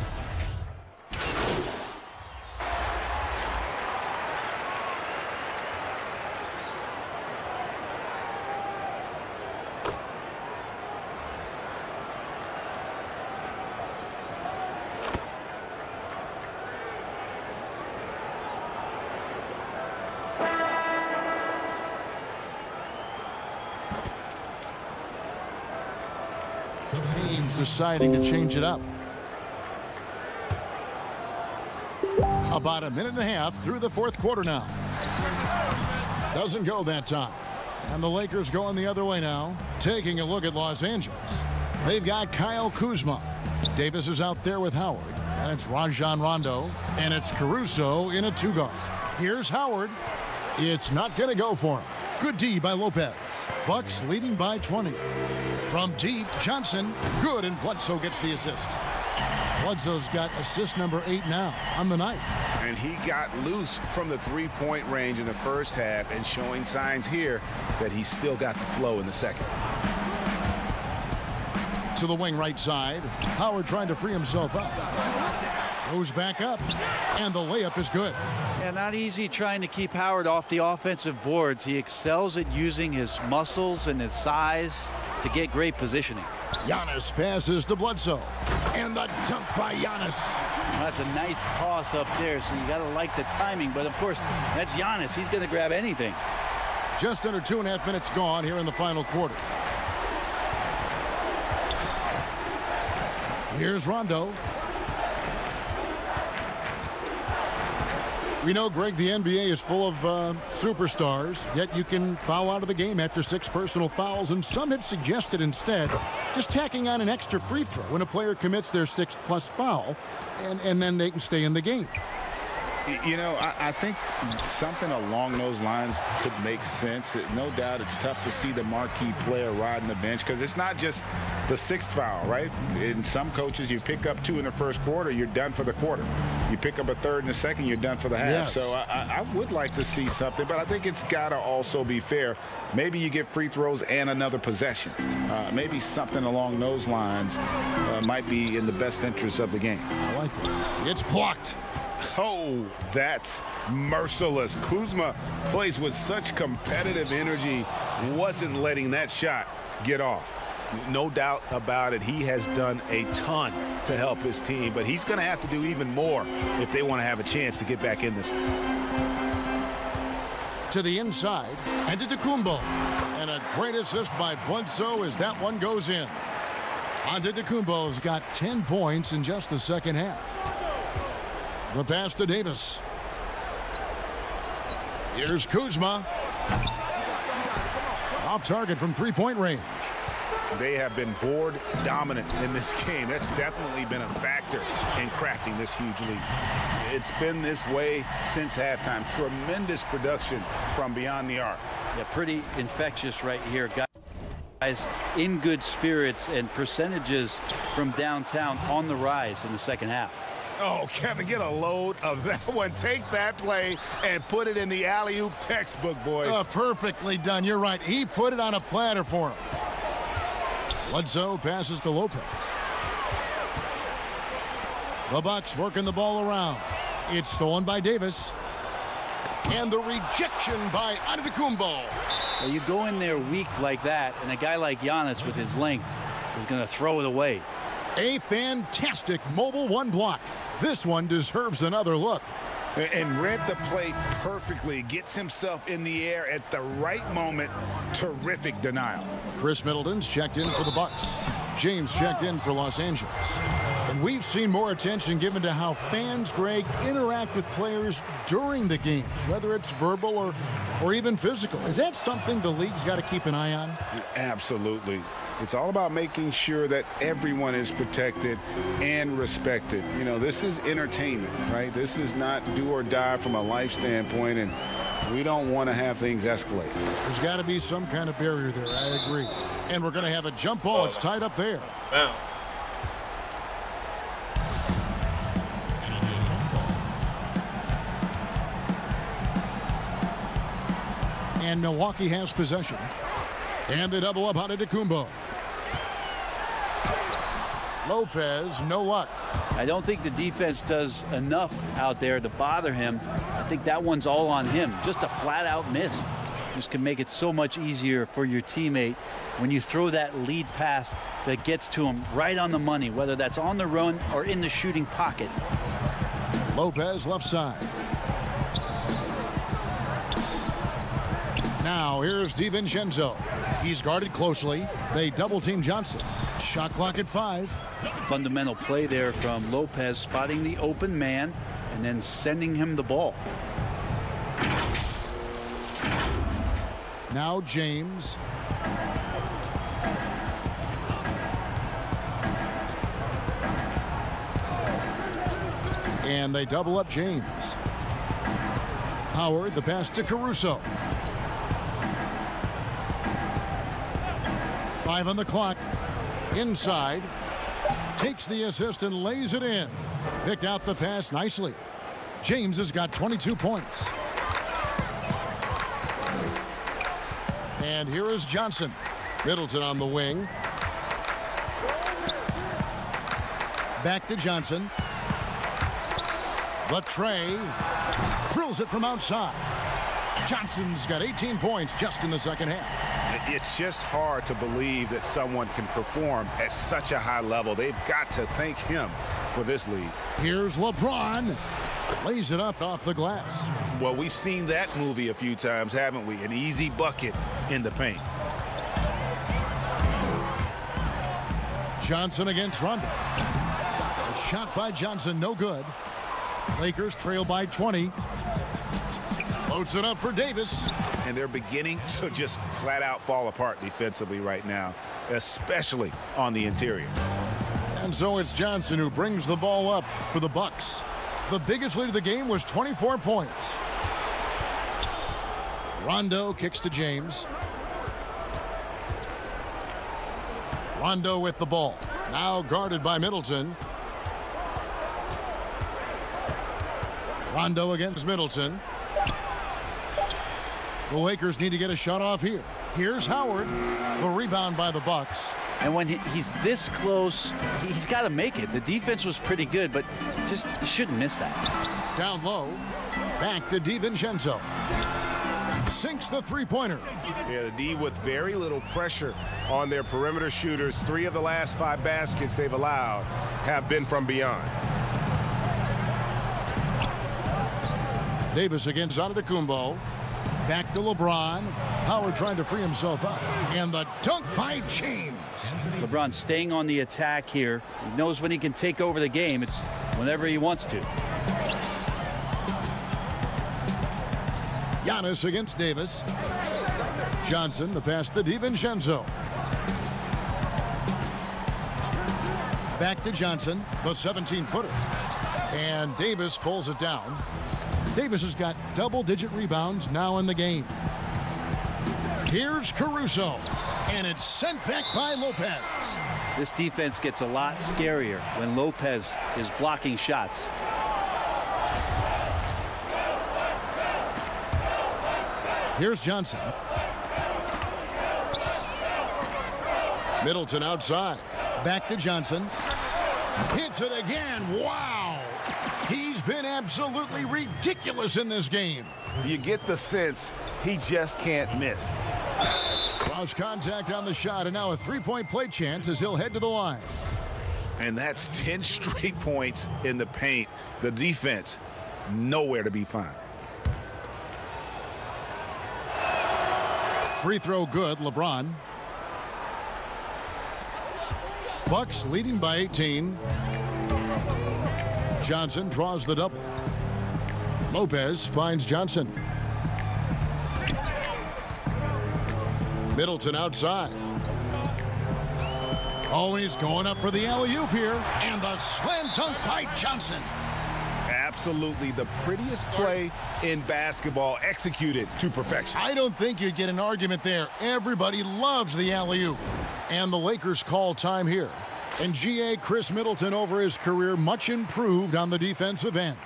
Teams deciding to change it up. About a minute and a half through the 4th quarter now. Doesn't go that time. And the Lakers going the other way now. Taking a look at Los Angeles. They've got Kyle Kuzma. Davis is out there with Howard. And it's Rajon Rondo. And it's Caruso in a 2-guard. Here's Howard. It's not going to go for him. Good D by Lopez. Bucks leading by 20. From deep, Johnson. Good, and Bledsoe gets the assist. Bledsoe's got assist number 8 now on the night. And he got loose from the three-point range in the first half and showing signs here that he's still got the flow in the second. To the wing right side. Howard trying to free himself up. Goes back up, and the layup is good. Yeah, not easy trying to keep Howard off the offensive boards. He excels at using his muscles and his size to get great positioning. Giannis passes to Bledsoe. And the dunk by Giannis. That's a nice toss up there, so you got to like the timing. But, of course, that's Giannis. He's going to grab anything. Just under 2.5 minutes gone here in the final quarter. Here's Rondo. We know, Greg, the NBA is full of superstars, yet you can foul out of the game after 6 personal fouls, and some have suggested instead just tacking on an extra free throw when a player commits their 6th+ foul, and then they can stay in the game. You know, I think something along those lines could make sense. No doubt it's tough to see the marquee player riding the bench because it's not just the 6th foul, right? In some coaches, you pick up 2 in the first quarter, you're done for the quarter. You pick up a 3rd in the second, you're done for the half. Yes. So I would like to see something, but I think it's got to also be fair. Maybe you get free throws and another possession. Maybe something along those lines might be in the best interest of the game. I like it. It's blocked. Oh, that's merciless. Kuzma plays with such competitive energy, wasn't letting that shot get off. No doubt about it. He has done a ton to help his team, but he's going to have to do even more if they want to have a chance to get back in this one. To the inside, and to Kumbo. And a great assist by Bledsoe as that one goes in. Antetokounmpo's got 10 points in just the second half. The pass to Davis. Here's Kuzma. Off target from three-point range. They have been board dominant in this game. That's definitely been a factor in crafting this huge lead. It's been this way since halftime. Tremendous production from beyond the arc. Yeah, pretty infectious right here. Guys in good spirits, and percentages from downtown on the rise in the second half. Oh, Kevin, get a load of that one. Take that play and put it in the alley-oop textbook, boys. Perfectly done. You're right. He put it on a platter for him. Bledsoe passes to Lopez. The Bucks working the ball around. It's stolen by Davis. And the rejection by Antetokounmpo. Well, you go in there weak like that, and a guy like Giannis with his length is going to throw it away. A fantastic mobile one block. This one deserves another look. And read the play perfectly. Gets himself in the air at the right moment. Terrific denial. Chris Middleton's checked in for the Bucks. James checked in for Los Angeles. And we've seen more attention given to how fans, Greg, interact with players during the games, whether it's verbal or even physical. Is that something the league's got to keep an eye on? Absolutely. It's all about making sure that everyone is protected and respected. You know, this is entertainment, right? This is not do or die from a life standpoint, and we don't want to have things escalate. There's got to be some kind of barrier there. I agree. And we're going to have a jump ball. It's tied up there. Bounce. And Milwaukee has possession. And they double up on Antetokounmpo. Lopez, no luck. I don't think the defense does enough out there to bother him. I think that one's all on him. Just a flat-out miss. Just can make it so much easier for your teammate when you throw that lead pass that gets to him right on the money, whether that's on the run or in the shooting pocket. Lopez left side. Now here's DiVincenzo. He's guarded closely. They double-team Johnson. Shot clock at 5. Fundamental play there from Lopez, spotting the open man and then sending him the ball. Now James. And they double up James. Howard, the pass to Caruso. 5 on the clock. Inside. Takes the assist and lays it in. Picked out the pass nicely. James has got 22 points. And here is Johnson. Middleton on the wing. Back to Johnson. The tray. Drills it from outside. Johnson's got 18 points just in the second half. It's just hard to believe that someone can perform at such a high level. They've got to thank him for this lead. Here's LeBron. Lays it up off the glass. Well, we've seen that movie a few times, haven't we? An easy bucket in the paint. Johnson against Rondo. A shot by Johnson, no good. Lakers trail by 20. Loads it up for Davis. And they're beginning to just flat out fall apart defensively right now, especially on the interior. And so it's Johnson who brings the ball up for the Bucks. The biggest lead of the game was 24 points. Rondo kicks to James. Rondo with the ball. Now guarded by Middleton. Rondo against Middleton. The Lakers need to get a shot off here. Here's Howard. The rebound by the Bucks. And when he's this close, he's got to make it. The defense was pretty good, but just shouldn't miss that. Down low. Back to DiVincenzo. Sinks the three-pointer. Yeah, the D with very little pressure on their perimeter shooters. 3 of the last 5 baskets they've allowed have been from beyond. Davis against Antetokounmpo. Back to LeBron. Howard trying to free himself up. And the dunk by James. LeBron staying on the attack here. He knows when he can take over the game. It's whenever he wants to. Giannis against Davis. Johnson, the pass to DiVincenzo. Back to Johnson, the 17-footer. And Davis pulls it down. Davis has got double-digit rebounds now in the game. Here's Caruso. And it's sent back by Lopez. This defense gets a lot scarier when Lopez is blocking shots. Here's Johnson. Middleton outside. Back to Johnson. Hits it again. Wow. He's been absolutely ridiculous in this game. You get the sense he just can't miss. Cross contact on the shot, and now a three-point play chance as he'll head to the line. And that's 10 straight points in the paint. The defense, nowhere to be found. Free throw good, LeBron. Bucks leading by 18. Johnson draws the double. Lopez finds Johnson. Middleton outside. Oh, he's going up for the alley-oop here. And the slam dunk by Johnson. Absolutely the prettiest play in basketball, executed to perfection. I don't think you'd get an argument there. Everybody loves the alley-oop. And the Lakers call time here. And GA Chris Middleton over his career much improved on the defensive end.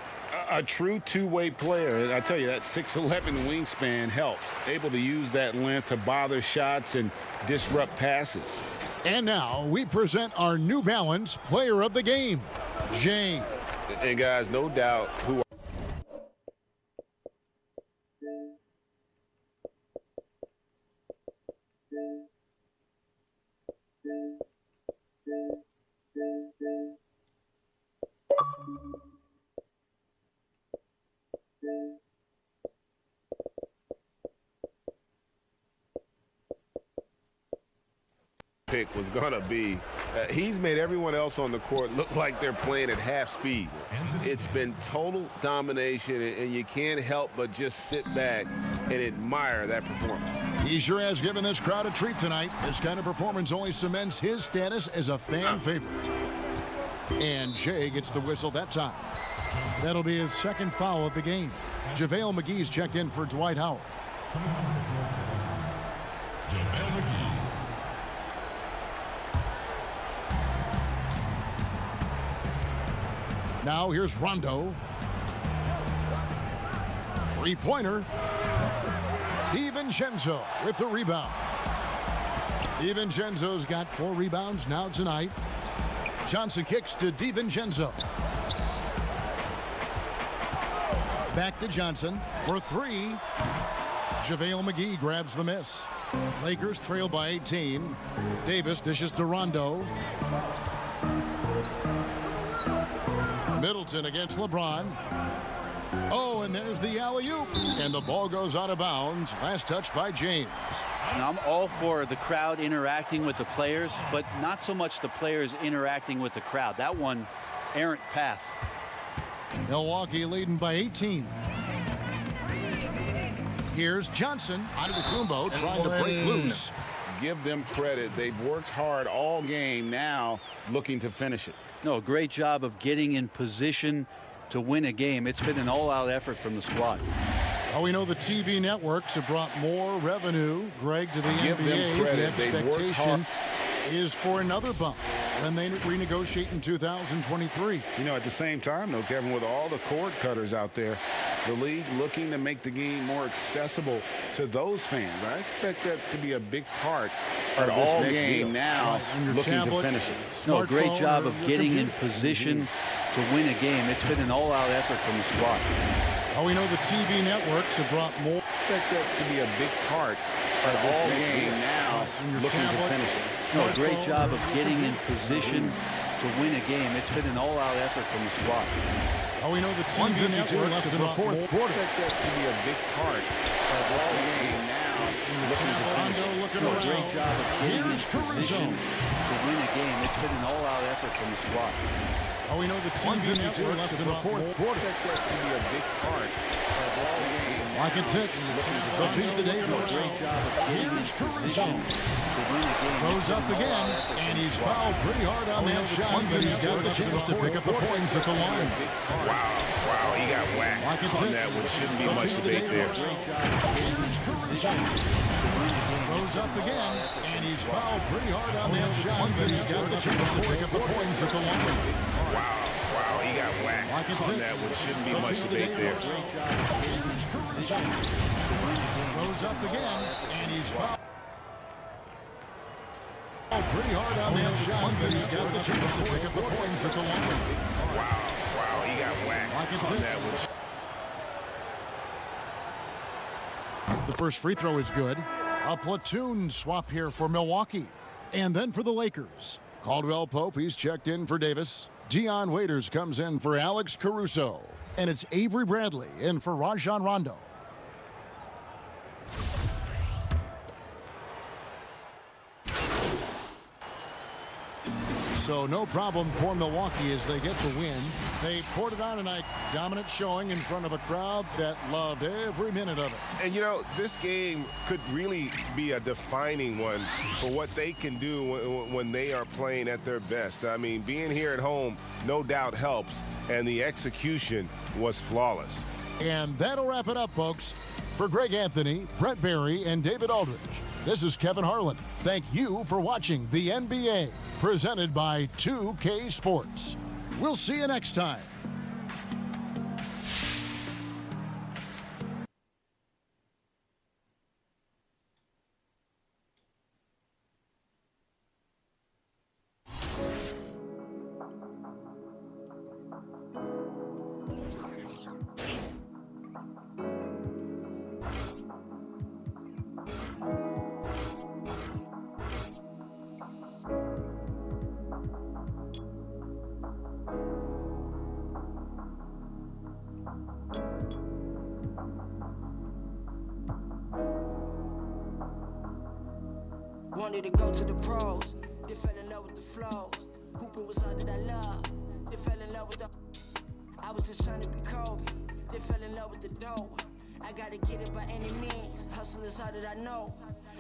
A true two-way player. And I tell you, that 6'11" wingspan helps. Able to use that length to bother shots and disrupt passes. And now we present our New Balance Player of the Game, Jay. And guys, no doubt who pick was going to be. He's made everyone else on the court look like they're playing at half speed. It's been total domination, and you can't help but just sit back and admire that performance. He sure has given this crowd a treat tonight. This kind of performance only cements his status as a fan favorite. And Jay gets the whistle that time. That'll be his second foul of the game. JaVale McGee's checked in for Dwight Howard. JaVale McGee. Now here's Rondo. Three-pointer. DiVincenzo with the rebound. DiVincenzo's got 4 rebounds now tonight. Johnson kicks to DiVincenzo. Back to Johnson for 3. JaVale McGee grabs the miss. Lakers trail by 18. Davis dishes to Rondo. Middleton against LeBron. Oh, and there's the alley-oop. And the ball goes out of bounds. Last touch by James. Now, I'm all for the crowd interacting with the players, but not so much the players interacting with the crowd. That one, errant pass. Milwaukee leading by 18. Here's Johnson. Antetokounmpo trying to break loose. Give them credit. They've worked hard all game, now looking to finish it. No, great job of getting in position to win a game. It's been an all-out effort from the squad. Well, we know the TV networks have brought more revenue, Greg, to the Give NBA. them credit. The They've worked hard. expectation is for another bump when they renegotiate in 2023. You know, at the same time, though, Kevin, with all the cord cutters out there, the league looking to make the game more accessible to those fans. I expect that to be a big part of this all next game deal. now, looking to finish it. No, great Smartphone job or of your getting in computer. position to win a game. It's been an all-out effort from the squad. Oh, we know the TV networks have brought more. Expect that to be a big part of this next game now, looking to finish it. No, great job of getting in position to win a game. It's been an all-out effort from the squad. Oh, we know the TV networks left have in the brought fourth more. quarter. Expect that to be a big part of this game now, Rondo looking do a around. great job of getting in Here's position Caruso. to win a game. It's been an all-out effort from the squad. Oh, we know the TV network left in the fourth quarter. Lock at 6. The feed to Davis. Great job of getting in Here's Caruso. position to win a game. Goes up again, and he's fouled pretty hard on that shot, but he's got the chance to pick up the points at the line. Wow, he got whacked Lock at on 6. that one. Shouldn't be much debate there. Here's Caruso. Goes up again, and he's fouled pretty hard on that shot, but he's got the chance to pick up the points at the line. Wow, he got whacked Lock at on 6. that one. Shouldn't be much debate there. Here's Caruso. Goes up again, and he's fouled pretty hard on that shot, but he's got the chance to pick up the points at the line. Wow, he got Lock whacked at on 6. that one. The first free throw is good. A platoon swap here for Milwaukee. And then for the Lakers. Caldwell Pope, he's checked in for Davis. Dion Waiters comes in for Alex Caruso. And it's Avery Bradley in for Rajon Rondo. So no problem for Milwaukee as they get the win. They poured it on tonight. Dominant showing in front of a crowd that loved every minute of it. And, you know, this game could really be a defining one for what they can do when they are playing at their best. I mean, being here at home no doubt helps, and the execution was flawless. And that'll wrap it up, folks. For Greg Anthony, Brett Barry, and David Aldridge, this is Kevin Harlan. Thank you for watching the NBA, presented by 2K Sports. We'll see you next time. Wanted to go to the pros, they fell in love with the flows. Hooping was all that I love, they fell in love with the. I was just trying to be Kobe, they fell in love with the dough. I gotta get it by any means, hustle is all that I know.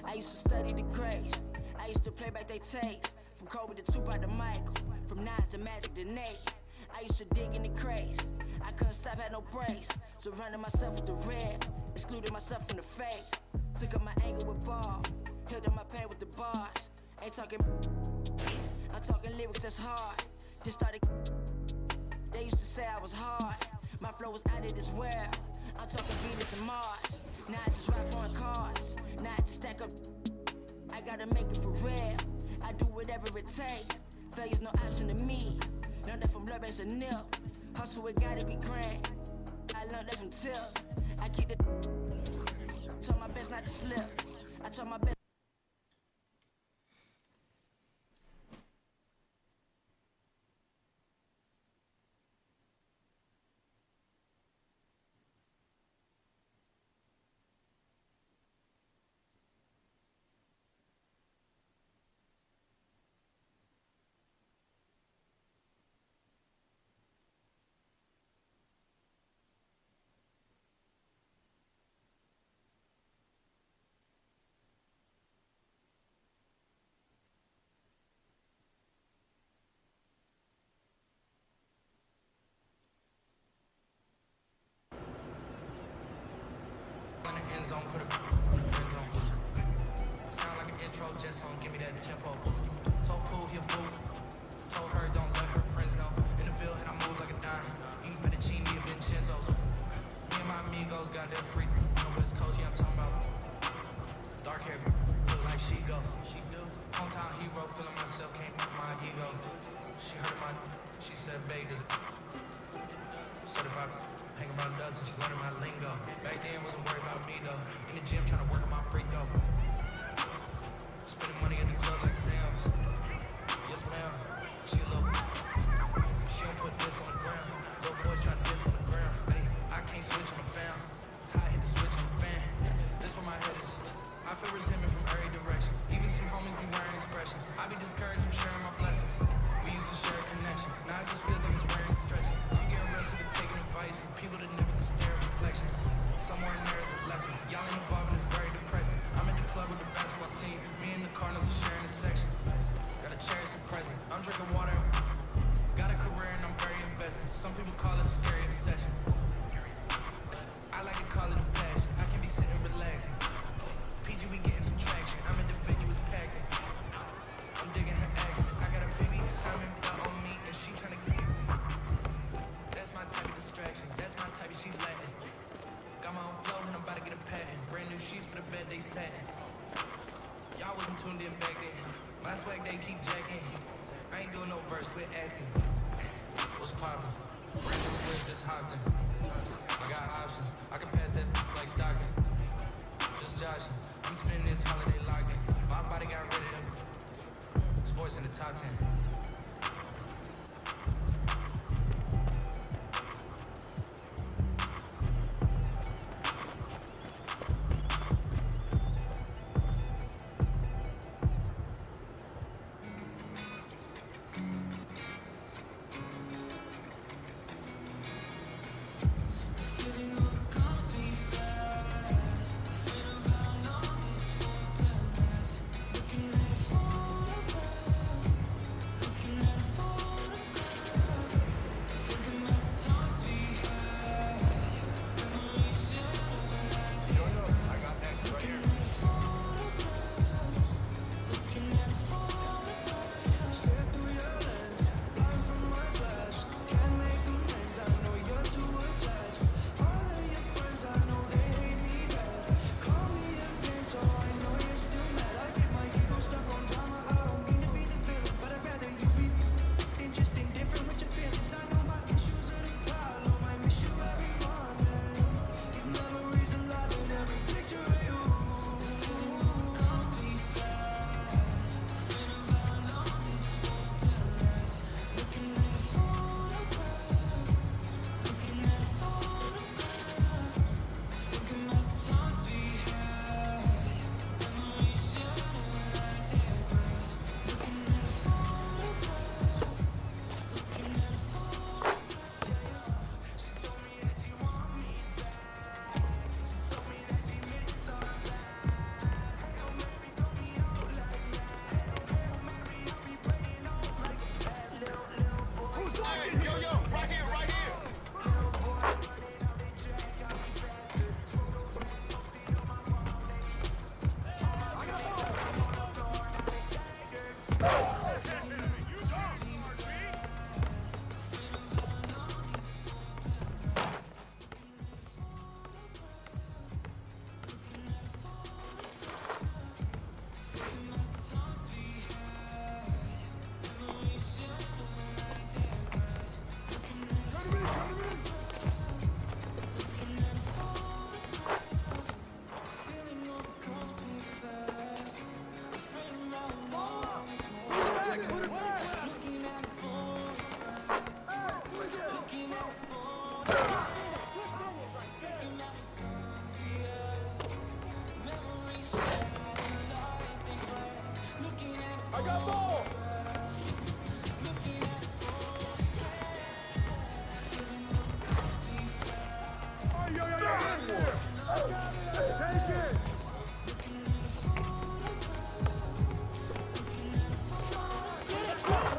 I used to study the grades, I used to play back they tapes. From Kobe to Tupac to Michael, from Nas to Magic to Nate. I used to dig in the crates, I couldn't stop, had no brakes. Surrounded myself with the red, excluded myself from the fake. Took up my anger with ball, healed up my pain with the bars. Ain't talking, I'm talking lyrics that's hard. Just started, they used to say I was hard. My flow was out of this world. I'm talking Venus and Mars. Now I just ride foreign cars. Now I just stack up. I gotta make it for real. I do whatever it takes. Failure's no option to me. Learned that from Love Banks and Nil. Hustle, it gotta be grand. I learned that from Till. I keep it. Try my best not to slip. I try my best. End zone, put a end zone. Sound like an intro jet song, give me that tempo. Told Pooh he a boo. Told her don't let her friends know. In the field and I move like a dime. Eating fettuccine and Vincenzo's. Me and my amigos got that freak on the West Coast. Yeah, I'm talking about dark hair, look like she go. She do. Hometown hero, feeling myself, can't put my ego. She heard my, she said, babe, does it certified? Hang around dozens, she learning my lingo. Back then wasn't worried about me though. In the gym trying to work on my free throw. Spending money top 10. I got ball! Take it!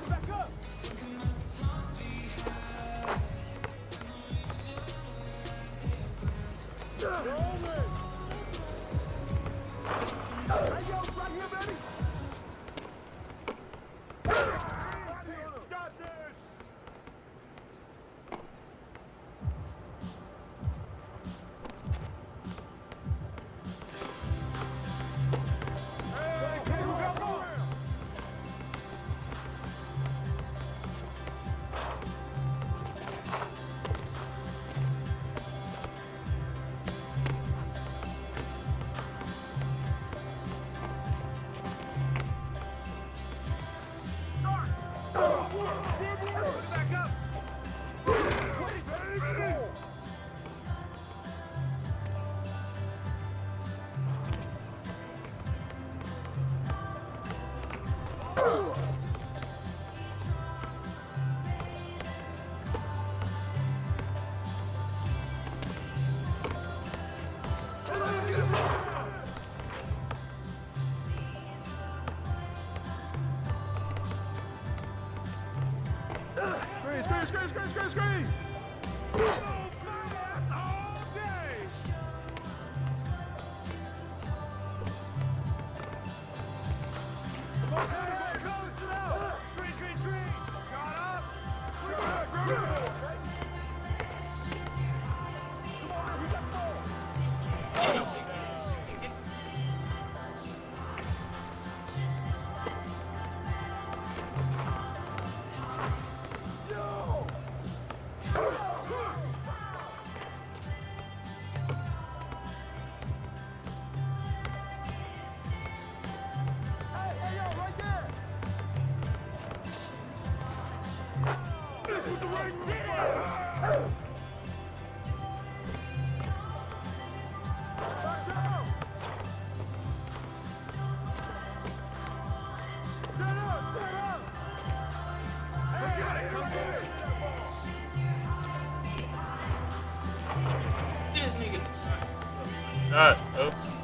Back up! Hey, yo, right here, baby! Got this! Hey, kid, who got more? Back up! Screen! All day! Screen! Got up! Come on, we got ball! Yo! This nigga. Shot. Oh.